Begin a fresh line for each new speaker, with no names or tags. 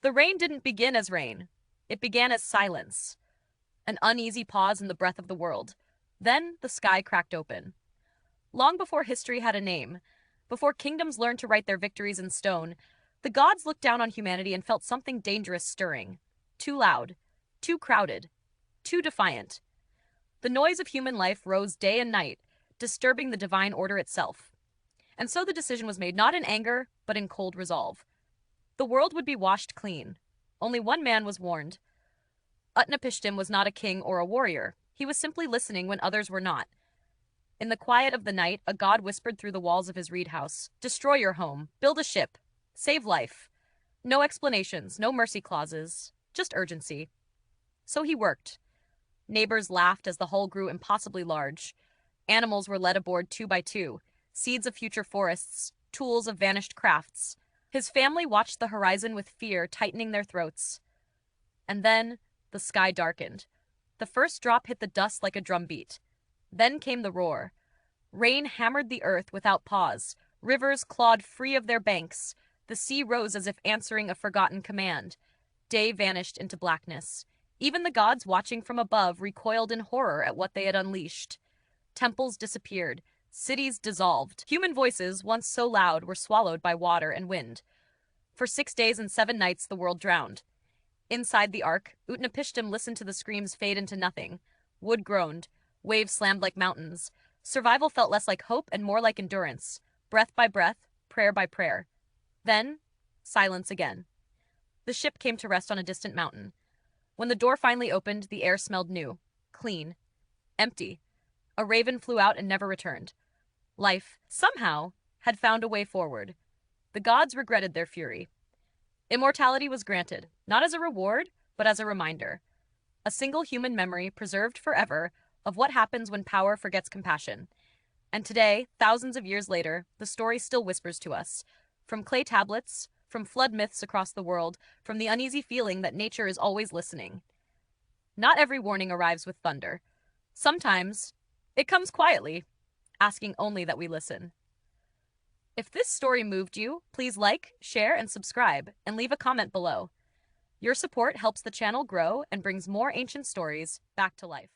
The rain didn't begin as rain. It began as silence, an uneasy pause in the breath of the world. Then the sky cracked open. Long before history had a name, before kingdoms learned to write their victories in stone, the gods looked down on humanity and felt something dangerous stirring. Too loud, too crowded, too defiant. The noise of human life rose day and night, disturbing the divine order itself. And so the decision was made not in anger, but in cold resolve. The world would be washed clean. Only one man was warned. Utnapishtim was not a king or a warrior. He was simply listening when others were not. In the quiet of the night, a god whispered through the walls of his reed house, "Destroy your home, build a ship, save life. No explanations, no mercy clauses, just urgency." So he worked. Neighbors laughed as the hull grew impossibly large. Animals were led aboard two by two, seeds of future forests, tools of vanished crafts. His family watched the horizon with fear tightening their throats. And then the sky darkened. The first drop hit the dust like a drumbeat. Then came the roar. Rain hammered the earth without pause. Rivers clawed free of their banks. The sea rose as if answering a forgotten command. Day vanished into blackness. Even the gods watching from above recoiled in horror at what they had unleashed. Temples disappeared. Cities dissolved. Human voices, once so loud, were swallowed by water and wind. For 6 days and 7 nights the world drowned. Inside the ark, Utnapishtim listened to the screams fade into nothing. Wood groaned. Waves slammed like mountains. Survival felt less like hope and more like endurance. Breath by breath, prayer by prayer. Then, silence again. The ship came to rest on a distant mountain. When the door finally opened, the air smelled new, clean, empty. A raven flew out and never returned. Life, somehow, had found a way forward. The gods regretted their fury. Immortality was granted, not as a reward, but as a reminder. A single human memory preserved forever of what happens when power forgets compassion. And today, thousands of years later, the story still whispers to us. From clay tablets, from flood myths across the world, from the uneasy feeling that nature is always listening. Not every warning arrives with thunder. Sometimes, it comes quietly, asking only that we listen. If this story moved you, please like, share, and subscribe, and leave a comment below. Your support helps the channel grow and brings more ancient stories back to life.